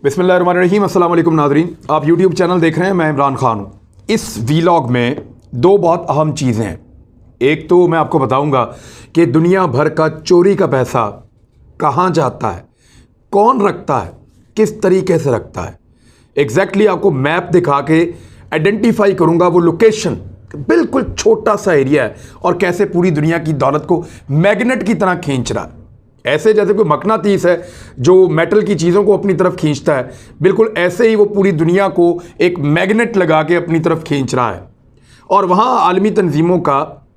बिस्मिल्लाहिर्रहमानिर्रहीम। अस्सलाम वालेकुम नाज़रीन, आप यूट्यूब चैनल देख रहे हैं। मैं इमरान खान हूँ। इस वीलॉग में दो बहुत अहम चीज़ें हैं। एक तो मैं आपको बताऊँगा कि दुनिया भर का चोरी का पैसा कहाँ जाता है, कौन रखता है, किस तरीके से रखता है। एग्जैक्टली आपको मैप दिखा के आइडेंटिफाई करूँगा वो लोकेशन, बिल्कुल छोटा सा एरिया है और कैसे पूरी दुनिया की दौलत को मैग्नेट की तरह खींच रहा है। ऐसे जैसे कोई मकनातीस है जो मेटल की चीज़ों को अपनी तरफ खींचता है, बिल्कुल ऐसे ही वो पूरी दुनिया को एक मैग्नेट लगा के अपनी तरफ खींच रहा है। और वहाँ आलमी तंजीमों का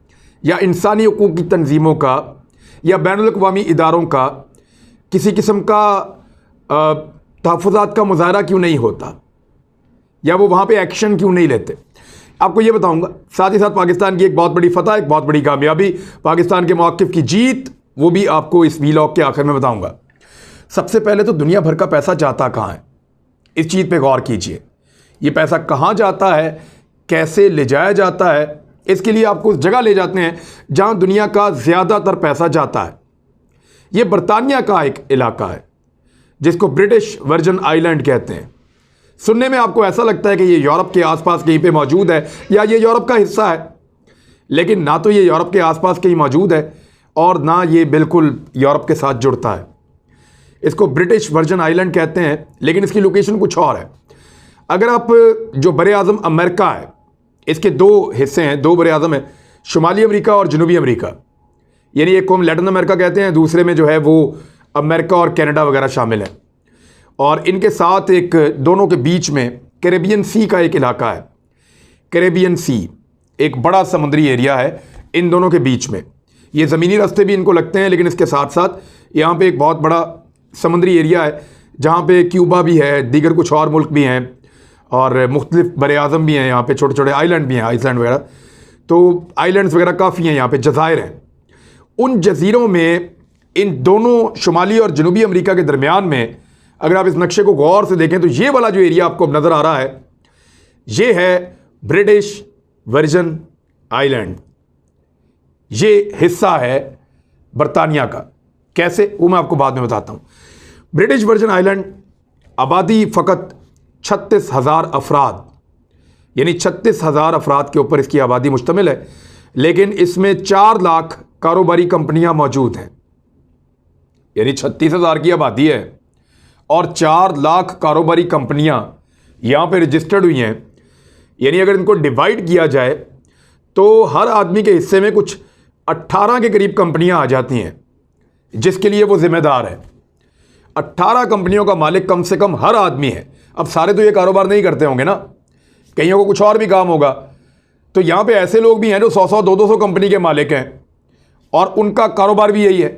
या इंसानी हकूक़ की तंजीमों का या बैनुल अक़वामी इदारों का किसी किस्म का तहफ़्फ़ुज़ात का मुज़ाहरा क्यों नहीं होता, या वो वहाँ पे एक्शन क्यों नहीं लेते, आपको ये बताऊँगा। साथ ही साथ पाकिस्तान की एक बहुत बड़ी फतह, एक बहुत बड़ी कामयाबी, पाकिस्तान के मौक़िफ़ की जीत, वो भी आपको इस वीलॉग के आखिर में बताऊंगा। सबसे पहले तो दुनिया भर का पैसा जाता कहाँ है, इस चीज़ पे गौर कीजिए। ये पैसा कहाँ जाता है, कैसे ले जाया जाता है, इसके लिए आपको उस जगह ले जाते हैं जहाँ दुनिया का ज़्यादातर पैसा जाता है। ये बरतानिया का एक इलाका है जिसको ब्रिटिश वर्जन आइलैंड कहते हैं। सुनने में आपको ऐसा लगता है कि ये यूरोप के आसपास कहीं पे मौजूद है या ये यूरोप का हिस्सा है, लेकिन ना तो ये यूरोप के आसपास कहीं मौजूद है और ना ये बिल्कुल यूरोप के साथ जुड़ता है। इसको ब्रिटिश वर्जन आइलैंड कहते हैं, लेकिन इसकी लोकेशन कुछ और है। अगर आप जो बरे आज़म अमेरिका है, इसके दो हिस्से हैं, दो बरे आज़म हैं, शुमाली अमेरिका और जनूबी अमेरिका। यानी एक को हम लैटिन अमेरिका कहते हैं, दूसरे में जो है वो अमेरिका और कनाडा वगैरह शामिल है। और इनके साथ एक दोनों के बीच में कैरेबियन सी का एक इलाका है। कैरेबियन सी एक बड़ा समुद्री एरिया है इन दोनों के बीच में। ये ज़मीनी रास्ते भी इनको लगते हैं, लेकिन इसके साथ साथ यहाँ पे एक बहुत बड़ा समुद्री एरिया है जहाँ पे क्यूबा भी है, दीगर कुछ और मुल्क भी हैं और मुख्तलिफ बरे आज़म भी हैं। यहाँ पे छोटे छोटे आइलैंड भी हैं, आइसलैंड वगैरह। तो आइलैंड्स वगैरह काफ़ी हैं, यहाँ पे जज़ायर हैं। उन जज़ीरों में इन दोनों शुमाली और जनूबी अमेरिका के दरमियान में अगर आप इस नक्शे को गौर से देखें तो ये वाला जो एरिया आपको अब नज़र आ रहा है, ये है ब्रिटिश वर्जन आइलैंड। ये हिस्सा है बरतानिया का। कैसे, वो मैं आपको बाद में बताता हूँ। ब्रिटिश वर्जन आइलैंड आबादी फ़कत 36,000 अफराद, यानी 36,000 अफराद के ऊपर इसकी आबादी मुश्तमिल है, लेकिन इसमें 4 लाख कारोबारी कंपनियां मौजूद हैं। यानी 36,000 की आबादी है और 4 लाख कारोबारी कंपनियां यहाँ पे रजिस्टर्ड हुई हैं। यानी अगर इनको डिवाइड किया जाए तो हर आदमी के हिस्से में कुछ 18 के करीब कंपनियां आ जाती हैं जिसके लिए वो जिम्मेदार है। 18 कंपनियों का मालिक कम से कम हर आदमी है। अब सारे तो ये कारोबार नहीं करते होंगे ना, कईयों को कुछ और भी काम होगा। तो यहाँ पे ऐसे लोग भी हैं जो 100-100, 200 कंपनी के मालिक हैं और उनका कारोबार भी यही है।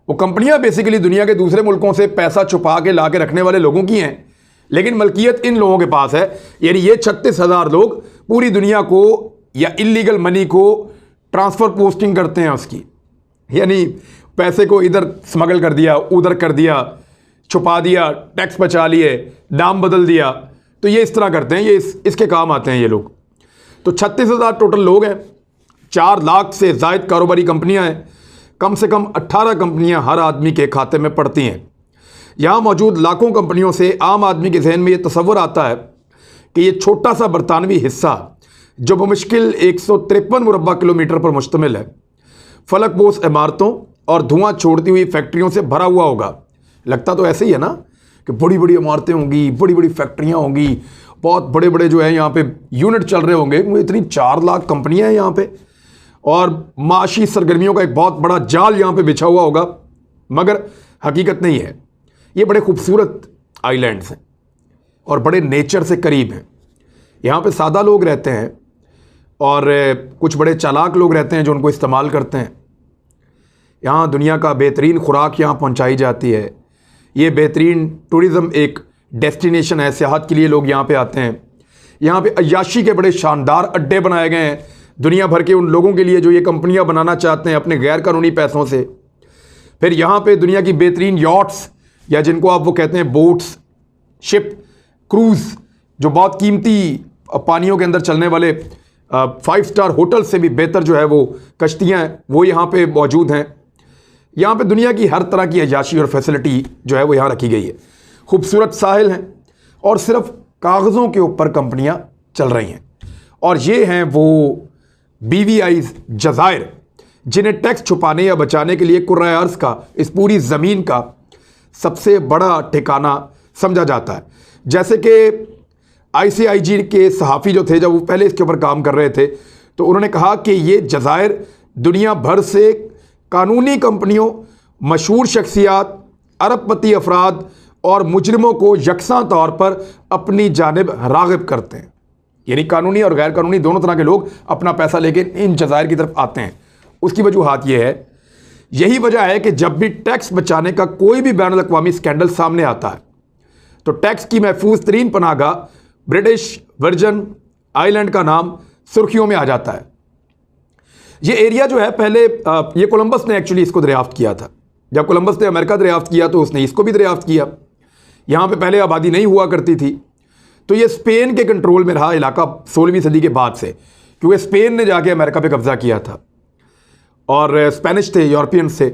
वो कंपनियां बेसिकली दुनिया के दूसरे मुल्कों से पैसा छुपा के ला के रखने वाले लोगों की हैं, लेकिन मलकियत इन लोगों के पास है। यानी ये 36,000 लोग पूरी दुनिया को या इलीगल मनी को ट्रांसफ़र पोस्टिंग करते हैं उसकी। यानी पैसे को इधर स्मगल कर दिया, उधर कर दिया, छुपा दिया, टैक्स बचा लिए, नाम बदल दिया। तो ये इस तरह करते हैं, ये इसके काम आते हैं ये लोग। तो 36,000 टोटल लोग हैं, 4 लाख से ज़ायद कारोबारी कंपनियां हैं, कम से कम 18 कंपनियां हर आदमी के खाते में पड़ती हैं। यहाँ मौजूद लाखों कंपनियों से आम आदमी के जहन में ये तसव्वुर आता है कि ये छोटा सा बरतानवी हिस्सा जो बमुश्किल 153 मुरब्बा किलोमीटर पर मुश्तमिल है, फलकबोस इमारतों और धुआं छोड़ती हुई फैक्ट्रियों से भरा हुआ होगा। लगता तो ऐसे ही है ना कि बड़ी बड़ी इमारतें होंगी, बड़ी बड़ी फैक्ट्रियाँ होंगी, बहुत बड़े बड़े जो है यहाँ पे यूनिट चल रहे होंगे। इतनी 4 लाख कंपनियाँ हैं यहाँ पे और माशी सरगर्मियों का एक बहुत बड़ा जाल यहाँ पे बिछा हुआ होगा, मगर हकीकत नहीं है। ये बड़े खूबसूरत आइलैंड्स हैं और बड़े नेचर से करीब हैं। यहाँ पे सादा लोग रहते हैं और कुछ बड़े चालाक लोग रहते हैं जो उनको इस्तेमाल करते हैं। यहाँ दुनिया का बेहतरीन खुराक यहाँ पहुँचाई जाती है। ये बेहतरीन टूरिज़म एक डेस्टिनेशन है, सियाहत के लिए लोग यहाँ पे आते हैं। यहाँ पे अय्याशी के बड़े शानदार अड्डे बनाए गए हैं दुनिया भर के उन लोगों के लिए जो ये कंपनियाँ बनाना चाहते हैं अपने गैर कानूनी पैसों से। फिर यहाँ पे दुनिया की बेहतरीन यॉट्स, या जिनको आप वो कहते हैं बोट्स, शिप, क्रूज़, जो बहुत कीमती पानियों के अंदर चलने वाले 5 स्टार होटल से भी बेहतर जो है वो कश्तियाँ हैं, वो यहाँ पे मौजूद हैं। यहाँ पे दुनिया की हर तरह की अय्याशी और फैसिलिटी जो है वो यहाँ रखी गई है। खूबसूरत साहिल हैं और सिर्फ कागज़ों के ऊपर कंपनियां चल रही हैं। और ये हैं वो BVIs जज़ायर जिन्हें टैक्स छुपाने या बचाने के लिए कुर्राए अर्ज़ का, इस पूरी ज़मीन का सबसे बड़ा ठिकाना समझा जाता है। जैसे कि ICIG के सहाफ़ी जो थे, जब वो पहले इसके ऊपर काम कर रहे थे, तो उन्होंने कहा कि ये जज़ायर दुनिया भर से कानूनी कंपनियों, मशहूर शख्सियात, अरबपति अफराद और मुजरिमों को यकसा तौर पर अपनी जानिब राग़िब करते हैं। यानी कानूनी और गैर कानूनी दोनों तरह के लोग अपना पैसा लेके इन जज़ायर की तरफ आते हैं। उसकी वजूहात ये है, यही वजह है कि जब भी टैक्स बचाने का कोई भी बैनुल अक़वामी स्कैंडल सामने आता है तो टैक्स की महफूज तरीन पनाहगाह ब्रिटिश वर्जिन आइलैंड का नाम सुर्खियों में आ जाता है। ये एरिया जो है, पहले ये कोलंबस ने एक्चुअली इसको दरियाफ्त किया था। जब कोलंबस ने अमेरिका दरियाफ्त किया तो उसने इसको भी दरियाफ्त किया। यहाँ पे पहले आबादी नहीं हुआ करती थी, तो ये स्पेन के कंट्रोल में रहा इलाका 16वीं सदी के बाद से, क्योंकि स्पेन ने जाके अमेरिका पे कब्जा किया था और स्पेनिश थे, यूरोपियंस थे,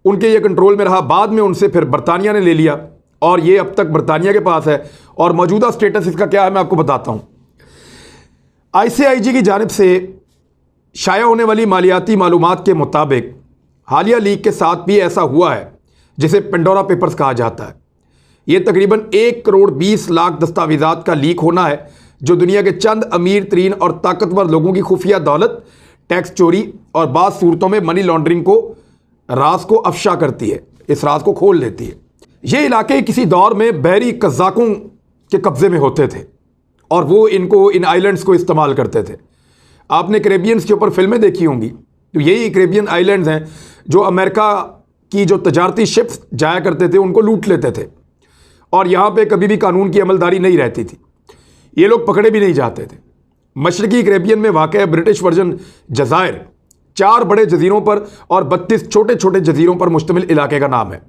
उनके ये कंट्रोल में रहा। बाद में उनसे फिर बरतानिया ने ले लिया और ये अब तक बरतानिया के पास है। और मौजूदा स्टेटस इसका क्या है मैं आपको बताता हूँ। ICIG की जानिब से शाया होने वाली मालियाती मालूमात के मुताबिक हालिया लीक के साथ भी ऐसा हुआ है जिसे पेंडोरा पेपर्स कहा जाता है। ये तकरीबन 1 करोड़ 20 लाख दस्तावेज़ात का लीक होना है, जो दुनिया के चंद अमीर तरीन और ताकतवर लोगों की खुफिया दौलत, टैक्स चोरी और बाज़ सूरतों में मनी लॉन्ड्रिंग को राज को अफशा करती है, इस राज को खोल देती है। ये इलाके किसी दौर में बहरी कज़ाकों के कब्ज़े में होते थे और वो इन आइलैंड्स को इस्तेमाल करते थे। आपने कैरेबियंस के ऊपर फिल्में देखी होंगी, तो यही कैरेबियन आइलैंड्स हैं जो अमेरिका की जो तजारती शिप्स जाया करते थे उनको लूट लेते थे और यहाँ पे कभी भी कानून की अमलदारी नहीं रहती थी। ये लोग पकड़े भी नहीं जाते थे। मशरकी कैरेबियन में वाक़ ब्रिटिश वर्जिन जज़ायर 4 बड़े जजीरों पर और 32 छोटे छोटे जजीरों पर मुश्तमिल इलाके का नाम है,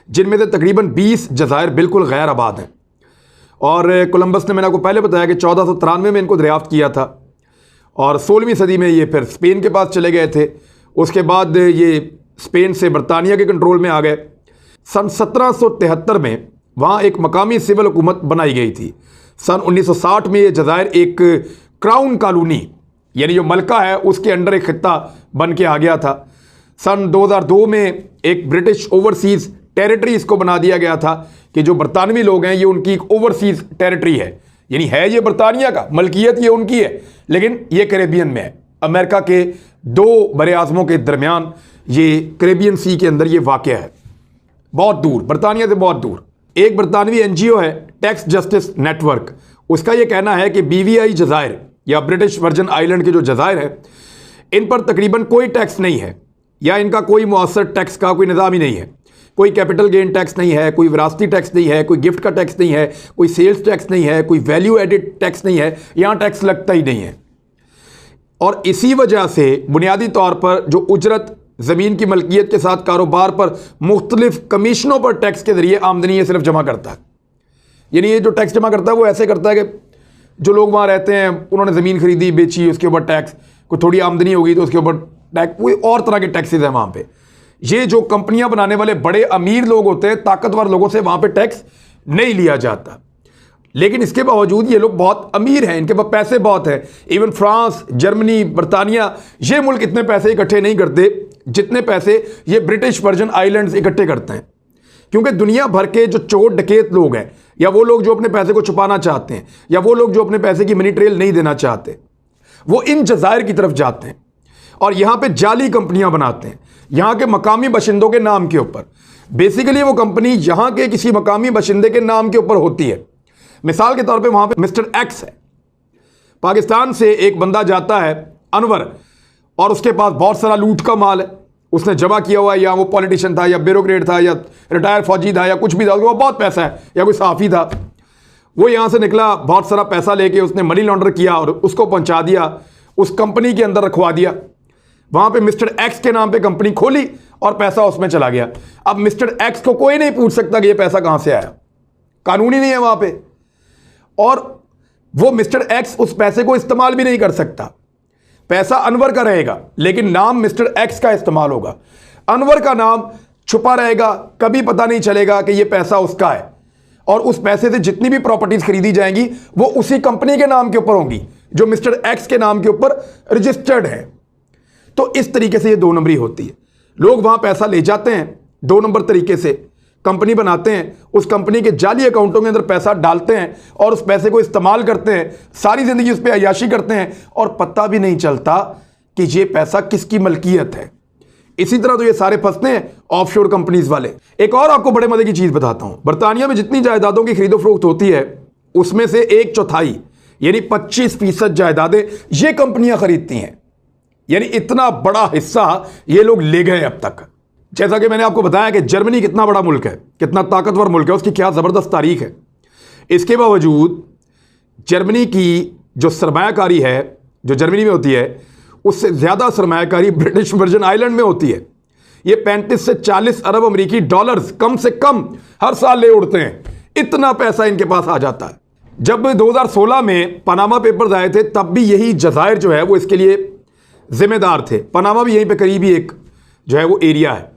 जिनमें से तकरीबन 20 जज़ायर बिल्कुल गैर आबाद हैं। और कोलंबस ने, मैंने आपको पहले बताया कि 1493 में इनको दरियाफ्त किया था और 16वीं सदी में ये फिर स्पेन के पास चले गए थे। उसके बाद ये स्पेन से बरतानिया के कंट्रोल में आ गए। सन 1773 में वहाँ एक मकामी सिविल हुकूमत बनाई गई थी। सन 1960 में ये जज़ायर एक क्राउन कॉलोनी, यानी जो मलका है उसके अंडर एक खित्ता बन के आ गया था। सन 2002 में एक ब्रिटिश ओवरसीज़ टेरिटरी इसको बना दिया गया था कि जो बरतानवी लोग हैं ये उनकी एक ओवरसीज़ टेरिटरी है, यानी है ये बरतानिया का, मलकियत ये उनकी है, लेकिन ये कैरेबियन में है। अमेरिका के 2 बरे आज़मों के दरमियान ये कैरेबियन सी के अंदर ये वाक़या है, बहुत दूर, बरतानिया से बहुत दूर। एक बरतानवी NGO है टैक्स जस्टिस नेटवर्क, उसका ये कहना है कि BVI जज़ायर या ब्रिटिश वर्जिन आइलैंड के जो जज़ायर हैं इन पर तकरीबन कोई टैक्स नहीं है, या इनका कोई मुअस्सर टैक्स का कोई निज़ाम ही नहीं है। कोई कैपिटल गेन टैक्स नहीं है, कोई विरासती टैक्स नहीं है, कोई गिफ्ट का टैक्स नहीं है, कोई सेल्स टैक्स नहीं है, कोई वैल्यू एडिड टैक्स नहीं है, यहाँ टैक्स लगता ही नहीं है। और इसी वजह से बुनियादी तौर पर जो उजरत, ज़मीन की मलकियत के साथ कारोबार पर मुख्तलिफ कमीशनों पर टैक्स के ज़रिए आमदनी ये सिर्फ जमा करता है। यानी ये जो टैक्स जमा करता है वो ऐसे करता है कि जो लोग वहाँ रहते हैं उन्होंने ज़मीन खरीदी, बेची, उसके ऊपर टैक्स, कोई थोड़ी आमदनी होगी तो उसके ऊपर टैक्स, कोई और तरह के टैक्सेस हैं वहाँ पे। ये जो कंपनियां बनाने वाले बड़े अमीर लोग होते हैं, ताकतवर लोगों से वहाँ पे टैक्स नहीं लिया जाता। लेकिन इसके बावजूद ये लोग बहुत अमीर हैं, इनके पास पैसे बहुत हैं। इवन फ्रांस, जर्मनी, बरतानिया, ये मुल्क इतने पैसे इकट्ठे नहीं करते जितने पैसे ये ब्रिटिश वर्जिन आइलैंड्स इकट्ठे करते हैं, क्योंकि दुनिया भर के जो चोर डकैत लोग हैं, या वो लोग जो अपने पैसे को छुपाना चाहते हैं, या वो लोग जो अपने पैसे की मनी ट्रेल नहीं देना चाहते, वो इन जज़ायर की तरफ जाते हैं और यहाँ पे जाली कंपनियां बनाते हैं यहाँ के मकामी बाशिंदों के नाम के ऊपर। बेसिकली वो कंपनी यहाँ के किसी मकामी बाशिंदे के नाम के ऊपर होती है। मिसाल के तौर पे वहाँ पे मिस्टर एक्स है, पाकिस्तान से एक बंदा जाता है अनवर, और उसके पास बहुत सारा लूट का माल है, उसने जमा किया हुआ है, या वो पॉलिटिशियन था, या ब्यूरोक्रेट था, या रिटायर फौजी था, या कुछ भी था, उसके पास बहुत पैसा है, या कोई सहाफ़ी था। वो यहाँ से निकला, बहुत सारा पैसा लेके उसने मनी लॉन्डर किया और उसको पहुँचा दिया, उस कंपनी के अंदर रखवा दिया। वहाँ पे मिस्टर एक्स के नाम पे कंपनी खोली और पैसा उसमें चला गया। अब मिस्टर एक्स को कोई नहीं पूछ सकता कि ये पैसा कहाँ से आया, कानूनी नहीं है वहाँ पे, और वो मिस्टर एक्स उस पैसे को इस्तेमाल भी नहीं कर सकता। पैसा अनवर का रहेगा लेकिन नाम मिस्टर एक्स का इस्तेमाल होगा। अनवर का नाम छुपा रहेगा, कभी पता नहीं चलेगा कि ये पैसा उसका है। और उस पैसे से जितनी भी प्रॉपर्टीज खरीदी जाएंगी वो उसी कंपनी के नाम के ऊपर होंगी जो मिस्टर एक्स के नाम के ऊपर रजिस्टर्ड है। तो इस तरीके से ये 2 नंबरी होती है। लोग वहां पैसा ले जाते हैं 2 नंबर तरीके से, कंपनी बनाते हैं, उस कंपनी के जाली अकाउंटों के अंदर पैसा डालते हैं और उस पैसे को इस्तेमाल करते हैं, सारी जिंदगी उस पर अय्याशी करते हैं और पता भी नहीं चलता कि ये पैसा किसकी मलकियत है। इसी तरह तो ये सारे फंसते हैं ऑफशोर कंपनीज वाले। एक और आपको बड़े मजे की चीज बताता हूं, बर्तानिया में जितनी जायदादों की खरीदो फरोख्त होती है उसमें से 1/4 यानी 25% जायदादें ये कंपनियां खरीदती हैं। यानी इतना बड़ा हिस्सा ये लोग ले गए अब तक। जैसा कि मैंने आपको बताया कि जर्मनी कितना बड़ा मुल्क है, कितना ताकतवर मुल्क है, उसकी क्या जबरदस्त तारीख है। इसके बावजूद जर्मनी की जो सरमायाकारी है जो जर्मनी में होती है उससे ज्यादा सरमायाकारी ब्रिटिश वर्जन आइलैंड में होती है। ये 35 से 40 अरब अमेरिकी डॉलर्स कम से कम हर साल ले उड़ते हैं, इतना पैसा इनके पास आ जाता है। जब 2016 में पनामा पेपर्स आए थे तब भी यही जजायर जो है वो इसके लिए जिम्मेदार थे। पनामा भी यहीं पे करीबी एक जो है वो एरिया है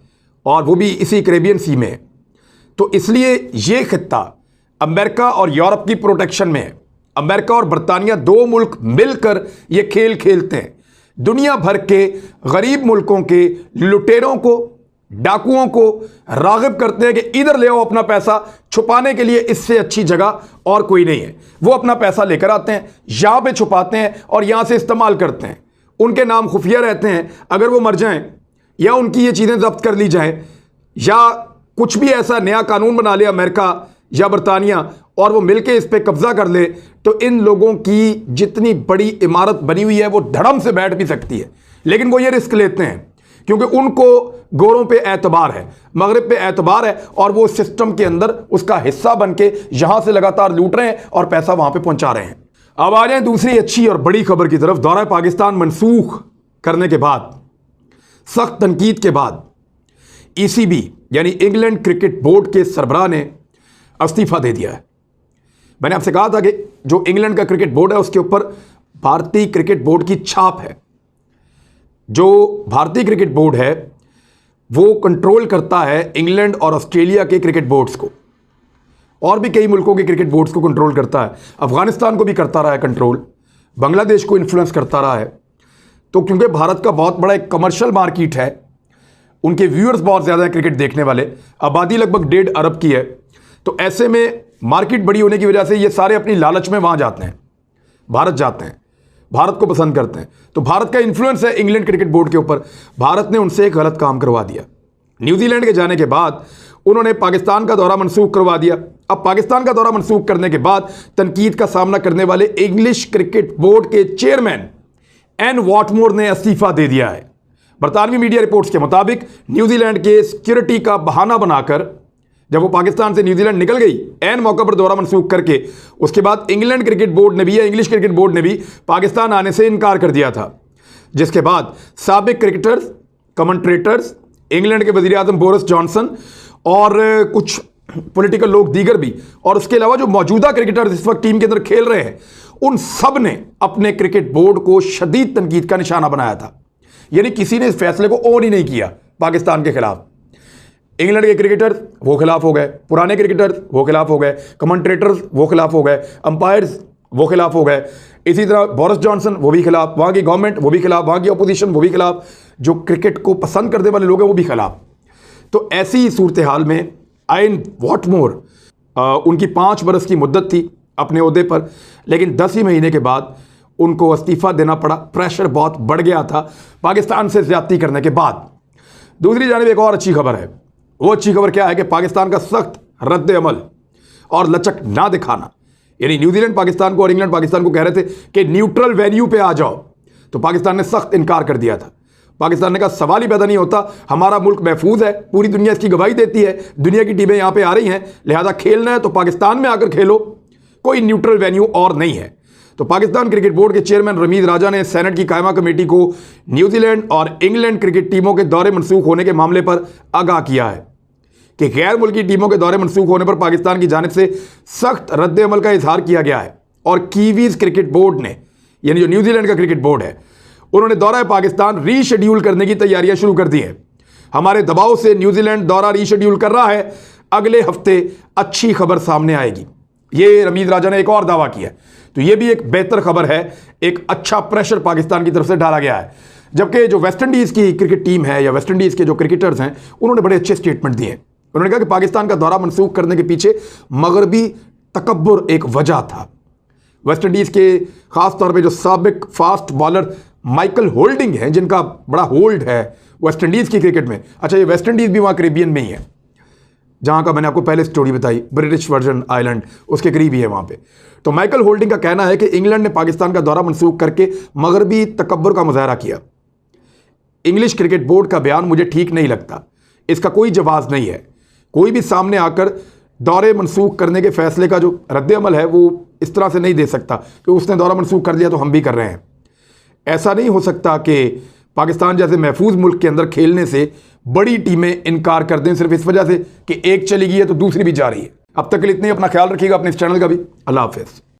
और वो भी इसी कैरेबियन सी में है। तो इसलिए ये खित्ता अमेरिका और यूरोप की प्रोटेक्शन में है। अमेरिका और बरतानिया 2 मुल्क मिलकर ये खेल खेलते हैं। दुनिया भर के गरीब मुल्कों के लुटेरों को, डाकुओं को राग़िब करते हैं कि इधर ले आओ अपना पैसा, छुपाने के लिए इससे अच्छी जगह और कोई नहीं है। वो अपना पैसा लेकर आते हैं, यहां पे छुपाते हैं और यहां से इस्तेमाल करते हैं। उनके नाम खुफिया रहते हैं, अगर वो मर जाएं या उनकी ये चीज़ें जब्त कर ली जाएं या कुछ भी ऐसा नया कानून बना ले अमेरिका या बरतानिया और वो मिलके इस पे कब्जा कर ले तो इन लोगों की जितनी बड़ी इमारत बनी हुई है वो धड़म से बैठ भी सकती है। लेकिन वो ये रिस्क लेते हैं क्योंकि उनको गोरों पे एतबार है, मगरिब पे एतबार है और वो सिस्टम के अंदर उसका हिस्सा बन के यहां से लगातार लूट रहे हैं और पैसा वहां पे पहुंचा रहे हैं। अब आ जाए दूसरी अच्छी और बड़ी खबर की तरफ। दौरा पाकिस्तान मनसूख करने के बाद, सख्त तनकीद के बाद, ECB यानी इंग्लैंड क्रिकेट बोर्ड के सरबराह ने इस्तीफा दे दिया है। मैंने आपसे कहा था कि जो इंग्लैंड का क्रिकेट बोर्ड है उसके ऊपर भारतीय क्रिकेट बोर्ड की छाप है। जो भारतीय क्रिकेट बोर्ड है वो कंट्रोल करता है इंग्लैंड और ऑस्ट्रेलिया के क्रिकेट बोर्ड्स को, और भी कई मुल्कों के क्रिकेट बोर्ड्स को कंट्रोल करता है। अफगानिस्तान को भी करता रहा है कंट्रोल, बांग्लादेश को इन्फ्लुएंस करता रहा है। तो क्योंकि भारत का बहुत बड़ा एक कमर्शियल मार्केट है, उनके व्यूअर्स बहुत ज़्यादा हैं क्रिकेट देखने वाले, आबादी लगभग 1.5 अरब की है, तो ऐसे में मार्केट बड़ी होने की वजह से ये सारे अपनी लालच में वहाँ जाते हैं, भारत जाते हैं, भारत को पसंद करते हैं। तो भारत का इन्फ्लुएंस है इंग्लैंड क्रिकेट बोर्ड के ऊपर। भारत ने उनसे एक गलत काम करवा दिया। न्यूजीलैंड के जाने के बाद उन्होंने पाकिस्तान का दौरा मनसूख करवा दिया। अब पाकिस्तान का दौरा मनसूख करने के बाद तनकीद का सामना करने वाले इंग्लिश क्रिकेट बोर्ड के चेयरमैन एन वॉटमोर ने इस्तीफा दे दिया है। बरतानवी मीडिया रिपोर्ट्स के मुताबिक न्यूजीलैंड के सिक्योरिटी का बहाना बनाकर जब वो पाकिस्तान से न्यूजीलैंड निकल गई एन मौका पर दौरा मनसूख करके, उसके बाद इंग्लैंड क्रिकेट बोर्ड ने भी या इंग्लिश क्रिकेट बोर्ड ने भी पाकिस्तान आने से इनकार कर दिया था। जिसके बाद साबिक क्रिकेटर्स, कमेंट्रेटर्स, इंग्लैंड के वजीर आजम बोरिस जॉनसन और कुछ पॉलिटिकल लोग दीगर भी, और उसके अलावा जो मौजूदा क्रिकेटर्स इस वक्त टीम के अंदर खेल रहे हैं, उन सब ने अपने क्रिकेट बोर्ड को शदीद तनकीद का निशाना बनाया था। यानी किसी ने इस फैसले को ऑन ही नहीं किया पाकिस्तान के खिलाफ। इंग्लैंड के क्रिकेटर्स वो खिलाफ हो गए, पुराने क्रिकेटर्स वो खिलाफ हो गए, कमेंट्रेटर्स वो खिलाफ हो गए, अंपायर्स वो खिलाफ हो गए, इसी तरह बोरिस जॉनसन वो भी खिलाफ, वहाँ की गवर्नमेंट वो भी खिलाफ, वहाँ की अपोजिशन वो भी खिलाफ, जो क्रिकेट को पसंद करने वाले लोग हैं वो भी खिलाफ। तो ऐसी सूरत हाल में एन वॉटमोर, उनकी 5 बरस की मुद्दत थी अपने ओहदे पर, लेकिन 10 ही महीने के बाद उनको इस्तीफा देना पड़ा। प्रेशर बहुत बढ़ गया था पाकिस्तान से ज्यादती करने के बाद। दूसरी जानिब एक और अच्छी खबर है। वो अच्छी खबर क्या है कि पाकिस्तान का सख्त रद्द अमल और लचक ना दिखाना, यानी न्यूजीलैंड पाकिस्तान को और इंग्लैंड पाकिस्तान को कह रहे थे कि न्यूट्रल वेन्यू पे आ जाओ, तो पाकिस्तान ने सख्त इनकार कर दिया था। पाकिस्तान ने कहा सवाल ही पैदा नहीं होता, हमारा मुल्क महफूज है, पूरी दुनिया इसकी गवाही देती है, दुनिया की टीमें यहाँ पे आ रही हैं, लिहाजा खेलना है तो पाकिस्तान में आकर खेलो, कोई न्यूट्रल वेन्यू और नहीं है। तो पाकिस्तान क्रिकेट बोर्ड के चेयरमैन रमीज राजा ने सेनेट की कायमा कमेटी को न्यूजीलैंड और इंग्लैंड क्रिकेट टीमों के दौरे मनसूख होने के मामले पर आगाह किया है कि गैर मुल्की टीमों के दौरे मनसूख होने पर पाकिस्तान की जानिब से सख्त रद्द अमल का इजहार किया गया है। और कीवीज क्रिकेट बोर्ड ने, यानी जो न्यूजीलैंड का क्रिकेट बोर्ड है, उन्होंने दौरा पाकिस्तान रीशेड्यूल करने की तैयारियां शुरू कर दी हैं। हमारे दबाव से न्यूजीलैंड दौरा रीशेड्यूल कर रहा है, अगले हफ्ते अच्छी खबर सामने आएगी। ये रमीज राजा ने एक और दावा किया है, तो ये भी एक बेहतर खबर है। एक अच्छा प्रेशर पाकिस्तान की तरफ से डाला गया है। जबकि जो वेस्ट इंडीज़ की क्रिकेट टीम है या वेस्ट इंडीज़ के जो क्रिकेटर्स हैं, उन्होंने बड़े अच्छे स्टेटमेंट दिए हैं। उन्होंने कहा कि पाकिस्तान का दौरा मनसूख करने के पीछे मगरबी तकब्बुर एक वजह था। वेस्ट इंडीज़ के ख़ास तौर पे जो साबिक फास्ट बॉलर माइकल होल्डिंग हैं, जिनका बड़ा होल्ड है वेस्ट इंडीज़ की क्रिकेट में। अच्छा, ये वेस्ट इंडीज़ भी वहाँ कैरेबियन में ही है, जहाँ का मैंने आपको पहले स्टोरी बताई, ब्रिटिश वर्जन आइलैंड उसके करीब ही है वहाँ पे। तो माइकल होल्डिंग का कहना है कि इंग्लैंड ने पाकिस्तान का दौरा मनसूख करके मगरबी तकब्बुर का मुजाहरा किया। इंग्लिश क्रिकेट बोर्ड का बयान मुझे ठीक नहीं लगता, इसका कोई जवाब नहीं है। कोई भी सामने आकर दौरे मनसूख करने के फैसले का जो रद्द-ए-अमल है वो इस तरह से नहीं दे सकता कि उसने दौरा मनसूख कर दिया तो हम भी कर रहे हैं। ऐसा नहीं हो सकता कि पाकिस्तान जैसे महफूज मुल्क के अंदर खेलने से बड़ी टीमें इनकार कर दें सिर्फ इस वजह से कि एक चली गई है तो दूसरी भी जा रही है। अब तक के लिए इतनी, अपना ख्याल रखिएगा, अपने इस चैनल का भी। अल्लाह हाफिज़।